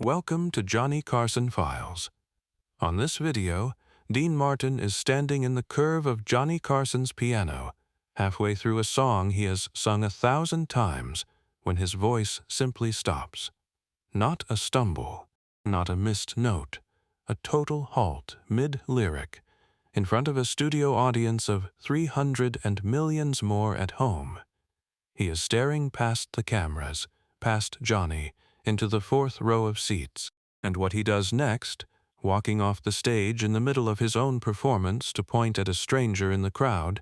Welcome to Johnny Carson Files. On this video, Dean Martin is standing in the curve of Johnny Carson's piano, halfway through a song he has sung 1,000 times, when his voice simply stops. Not a stumble, not a missed note, a total halt mid-lyric, in front of a studio audience of 300 and millions more at home. He is staring past the cameras, past Johnny, into the fourth row of seats, and what he does next, walking off the stage in the middle of his own performance to point at a stranger in the crowd,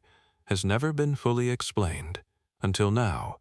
has never been fully explained, until now.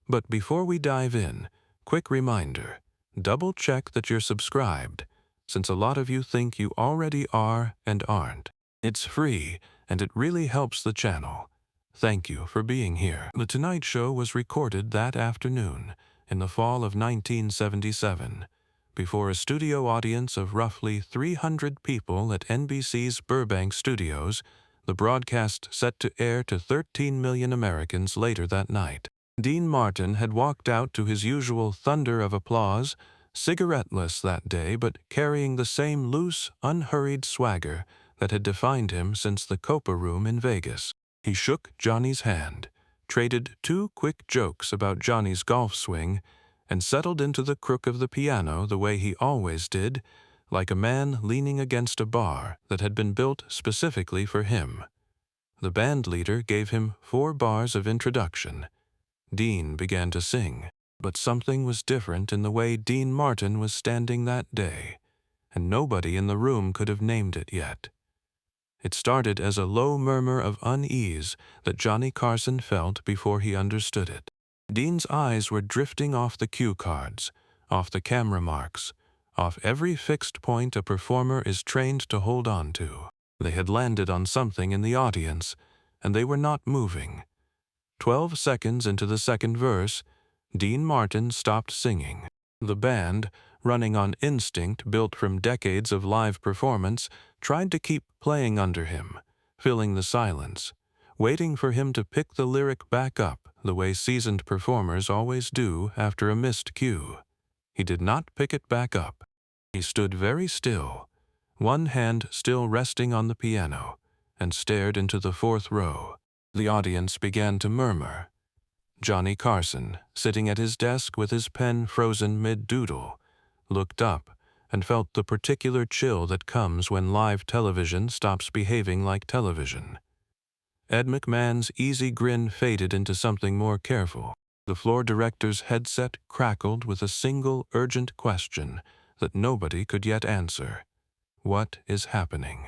But before we dive in, quick reminder, double-check that you're subscribed, since a lot of you think you already are and aren't. It's free, and it really helps the channel. Thank you for being here. The Tonight Show was recorded that afternoon, in the fall of 1977, before a studio audience of roughly 300 people at NBC's Burbank studios, the broadcast set to air to 13 million Americans later that night. Dean Martin had walked out to his usual thunder of applause, cigarette-less that day but carrying the same loose, unhurried swagger that had defined him since the Copa Room in Vegas. He shook Johnny's hand, traded 2 quick jokes about Johnny's golf swing, and settled into the crook of the piano the way he always did, like a man leaning against a bar that had been built specifically for him. The band leader gave him 4 bars of introduction. Dean began to sing, but something was different in the way Dean Martin was standing that day, and nobody in the room could have named it yet. It started as a low murmur of unease that Johnny Carson felt before he understood it. Dean's eyes were drifting off the cue cards, off the camera marks, off every fixed point a performer is trained to hold on to. They had landed on something in the audience, and they were not moving. 12 seconds into the second verse, Dean Martin stopped singing. The band, running on instinct built from decades of live performance, tried to keep playing under him, filling the silence, waiting for him to pick the lyric back up the way seasoned performers always do after a missed cue. He did not pick it back up. He stood very still, one hand still resting on the piano, and stared into the fourth row. The audience began to murmur. Johnny Carson, sitting at his desk with his pen frozen mid-doodle, looked up and felt the particular chill that comes when live television stops behaving like television. Ed McMahon's easy grin faded into something more careful. The floor director's headset crackled with a single urgent question that nobody could yet answer. What is happening?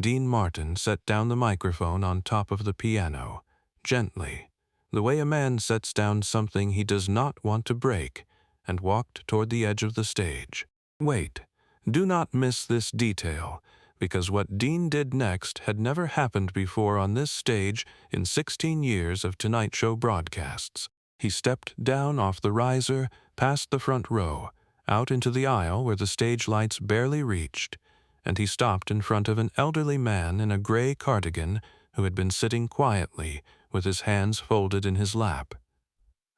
Dean Martin set down the microphone on top of the piano, gently, the way a man sets down something he does not want to break, and walked toward the edge of the stage. Wait, do not miss this detail, because what Dean did next had never happened before on this stage in 16 years of Tonight Show broadcasts. He stepped down off the riser, past the front row, out into the aisle where the stage lights barely reached, and he stopped in front of an elderly man in a gray cardigan who had been sitting quietly with his hands folded in his lap.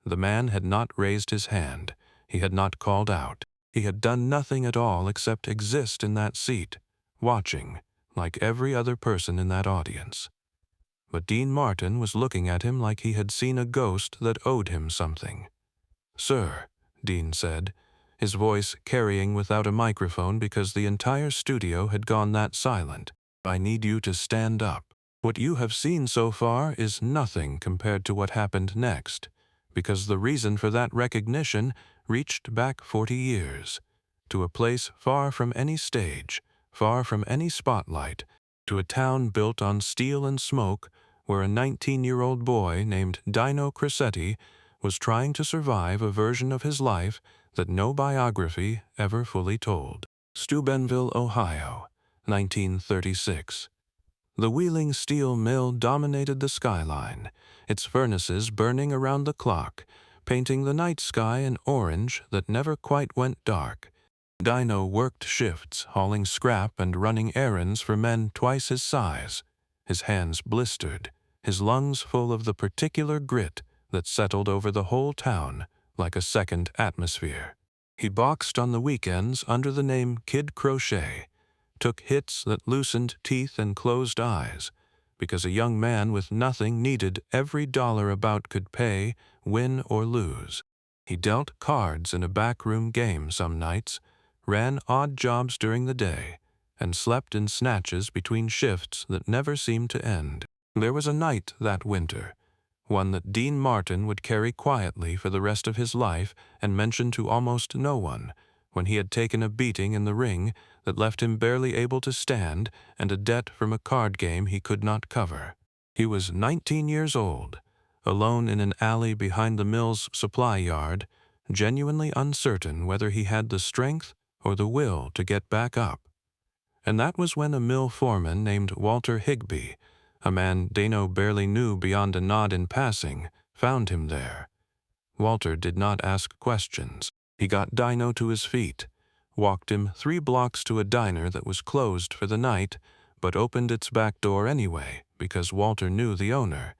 The man had not raised his hand. He had not called out. He had done nothing at all except exist in that seat, watching, like every other person in that audience. But Dean Martin was looking at him like he had seen a ghost that owed him something. "Sir," Dean said, his voice carrying without a microphone because the entire studio had gone that silent, "I need you to stand up. What you have seen so far is nothing compared to what happened next, because the reason for that recognition reached back 40 years, to a place far from any stage, far from any spotlight, to a town built on steel and smoke where a 19-year-old boy named Dino Crissetti was trying to survive a version of his life that no biography ever fully told. Steubenville, Ohio, 1936. The Wheeling Steel Mill dominated the skyline, its furnaces burning around the clock, painting the night sky an orange that never quite went dark. Dino worked shifts, hauling scrap and running errands for men twice his size, his hands blistered, his lungs full of the particular grit that settled over the whole town like a second atmosphere. He boxed on the weekends under the name Kid Crochet, took hits that loosened teeth and closed eyes, because a young man with nothing needed every dollar a bout could pay, win or lose. He dealt cards in a backroom game some nights, ran odd jobs during the day, and slept in snatches between shifts that never seemed to end. There was a night that winter, one that Dean Martin would carry quietly for the rest of his life and mention to almost no one, when he had taken a beating in the ring that left him barely able to stand and a debt from a card game he could not cover. He was 19 years old, alone in an alley behind the mill's supply yard, genuinely uncertain whether he had the strength or the will to get back up. And that was when a mill foreman named Walter Higbee, a man Dano barely knew beyond a nod in passing, found him there. Walter did not ask questions. He got Dino to his feet, walked him 3 blocks to a diner that was closed for the night, but opened its back door anyway because Walter knew the owner,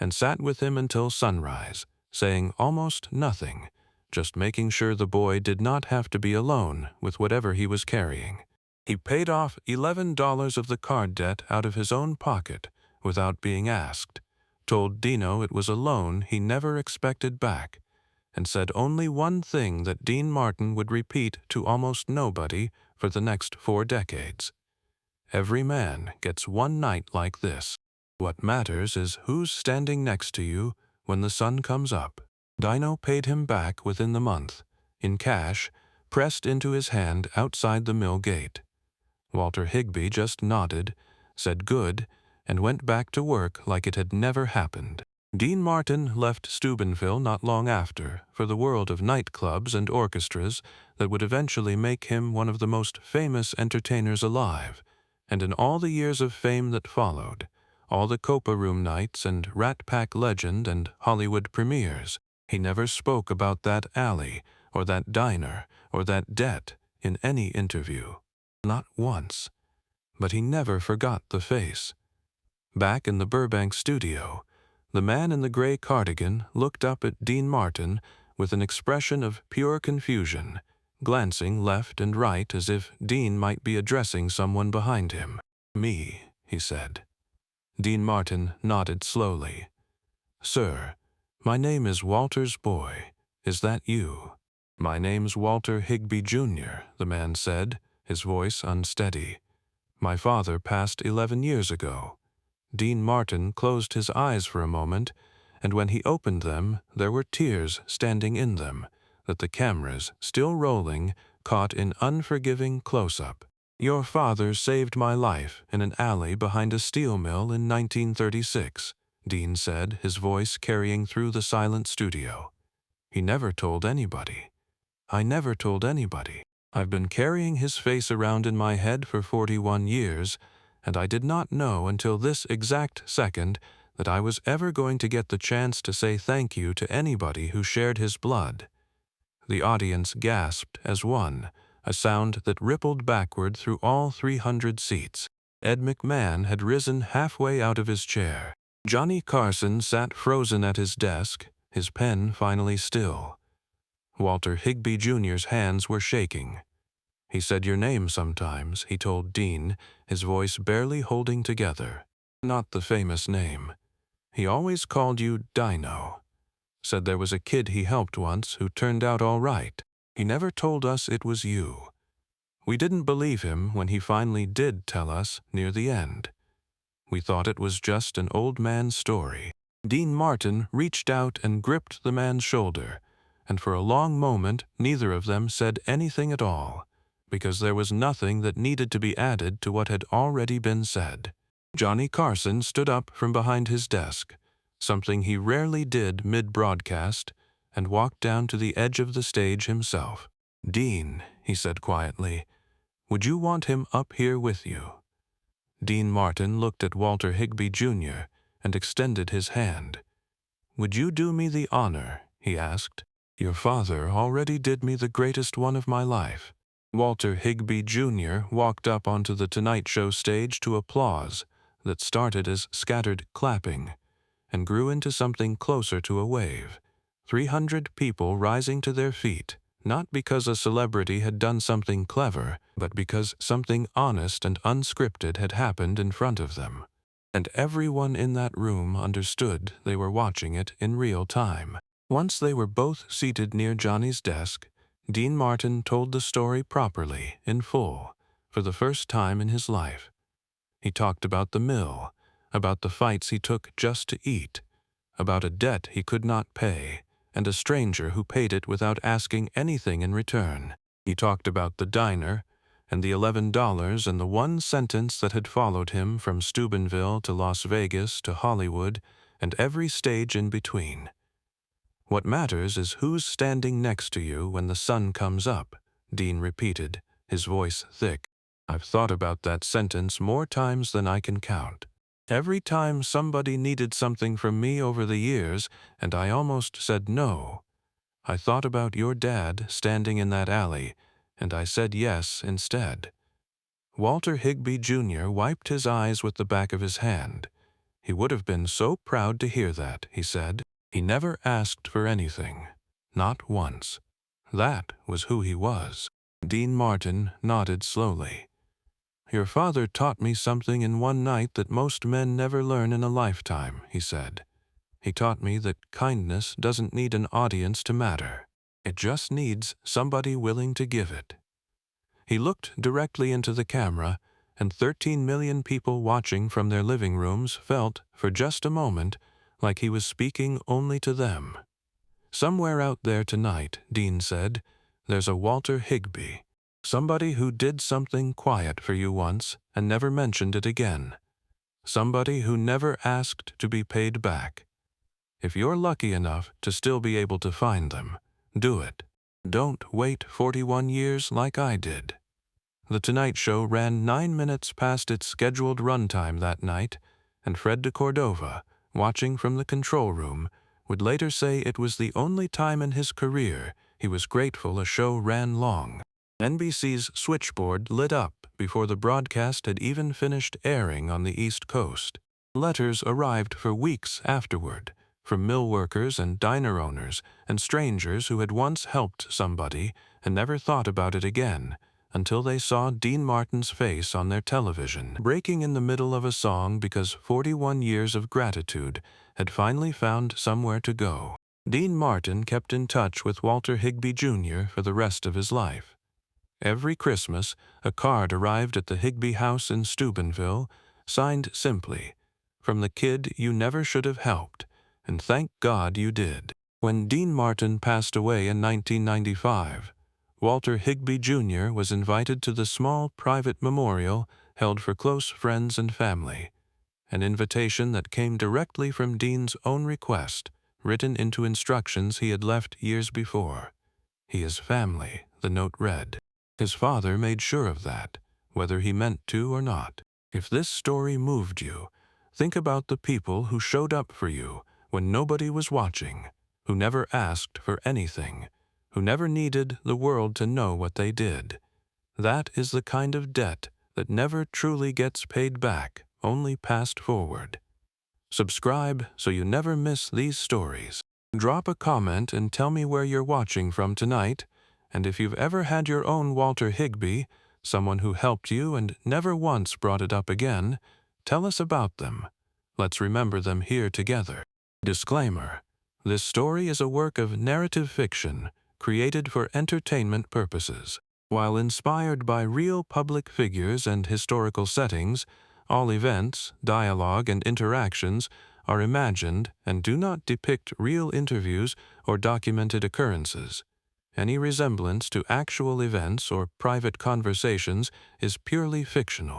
and sat with him until sunrise, saying almost nothing, just making sure the boy did not have to be alone with whatever he was carrying. He paid off $11 of the card debt out of his own pocket without being asked, told Dino it was a loan he never expected back, and said only one thing that Dean Martin would repeat to almost nobody for the next 4 decades. Every man gets one night like this. What matters is who's standing next to you when the sun comes up. Dino paid him back within the month, in cash, pressed into his hand outside the mill gate. Walter Higbee just nodded, said good, and went back to work like it had never happened. Dean Martin left Steubenville not long after for the world of nightclubs and orchestras that would eventually make him one of the most famous entertainers alive, and in all the years of fame that followed, all the Copa Room nights and Rat Pack Legend and Hollywood premieres, he never spoke about that alley or that diner or that debt in any interview. Not once. But he never forgot the face. Back in the Burbank studio, the man in the gray cardigan looked up at Dean Martin with an expression of pure confusion, glancing left and right as if Dean might be addressing someone behind him. "Me," he said. Dean Martin nodded slowly. "Sir, my name is Walter's boy. Is that you?" "My name's Walter Higbee, Jr.," the man said, his voice unsteady. "My father passed 11 years ago." Dean Martin closed his eyes for a moment, and when he opened them, there were tears standing in them, that the cameras, still rolling, caught in unforgiving close-up. "Your father saved my life in an alley behind a steel mill in 1936, Dean said, his voice carrying through the silent studio. "He never told anybody. I never told anybody. I've been carrying his face around in my head for 41 years, and I did not know until this exact second that I was ever going to get the chance to say thank you to anybody who shared his blood." The audience gasped as one, a sound that rippled backward through all 300 seats. Ed McMahon had risen halfway out of his chair. Johnny Carson sat frozen at his desk, his pen finally still. Walter Higbee Jr.'s hands were shaking. "He said your name sometimes," he told Dean, his voice barely holding together. "Not the famous name. He always called you Dino. Said there was a kid he helped once who turned out all right. He never told us it was you. We didn't believe him when he finally did tell us near the end. We thought it was just an old man's story." Dean Martin reached out and gripped the man's shoulder, and for a long moment neither of them said anything at all, because there was nothing that needed to be added to what had already been said. Johnny Carson stood up from behind his desk, something he rarely did mid-broadcast, and walked down to the edge of the stage himself. "Dean," he said quietly, "would you want him up here with you?" Dean Martin looked at Walter Higbee, Jr., and extended his hand. "Would you do me the honor?" he asked. "Your father already did me the greatest one of my life." Walter Higbee, Jr. walked up onto the Tonight Show stage to applause that started as scattered clapping and grew into something closer to a wave. 300 people rising to their feet, not because a celebrity had done something clever, but because something honest and unscripted had happened in front of them. And everyone in that room understood they were watching it in real time. Once they were both seated near Johnny's desk, Dean Martin told the story properly, in full, for the first time in his life. He talked about the mill, about the fights he took just to eat, about a debt he could not pay, and a stranger who paid it without asking anything in return. He talked about the diner, and the $11 and the one sentence that had followed him from Steubenville to Las Vegas to Hollywood and every stage in between. "What matters is who's standing next to you when the sun comes up," Dean repeated, his voice thick. "I've thought about that sentence more times than I can count. Every time somebody needed something from me over the years, and I almost said no, I thought about your dad standing in that alley, and I said yes instead." Walter Higbee Jr. wiped his eyes with the back of his hand. He would have been so proud to hear that, he said. He never asked for anything. Not once. That was who he was. Dean Martin nodded slowly. "Your father taught me something in one night that most men never learn in a lifetime," he said. "He taught me that kindness doesn't need an audience to matter. It just needs somebody willing to give it." He looked directly into the camera, and 13 million people watching from their living rooms felt, for just a moment, like he was speaking only to them. "Somewhere out there tonight," Dean said, "there's a Walter Higbee. Somebody who did something quiet for you once and never mentioned it again. Somebody who never asked to be paid back. If you're lucky enough to still be able to find them, do it. Don't wait 41 years like I did." The Tonight Show ran 9 minutes past its scheduled runtime that night, and Fred de Cordova, watching from the control room, would later say it was the only time in his career he was grateful a show ran long. NBC's switchboard lit up before the broadcast had even finished airing on the East Coast. Letters arrived for weeks afterward, from mill workers and diner owners and strangers who had once helped somebody and never thought about it again, until they saw Dean Martin's face on their television, breaking in the middle of a song because 41 years of gratitude had finally found somewhere to go. Dean Martin kept in touch with Walter Higbee Jr. for the rest of his life. Every Christmas, a card arrived at the Higbee house in Steubenville, signed simply, "From the kid you never should have helped, and thank God you did." When Dean Martin passed away in 1995, Walter Higbee Jr. was invited to the small private memorial held for close friends and family, an invitation that came directly from Dean's own request, written into instructions he had left years before. "He is family," the note read. His father made sure of that, whether he meant to or not. If this story moved you, think about the people who showed up for you when nobody was watching, who never asked for anything, who never needed the world to know what they did. That is the kind of debt that never truly gets paid back, only passed forward. Subscribe so you never miss these stories. Drop a comment and tell me where you're watching from tonight, and if you've ever had your own Walter Higbee, someone who helped you and never once brought it up again, tell us about them. Let's remember them here together. Disclaimer: this story is a work of narrative fiction created for entertainment purposes. While inspired by real public figures and historical settings, all events, dialogue, and interactions are imagined and do not depict real interviews or documented occurrences. Any resemblance to actual events or private conversations is purely fictional.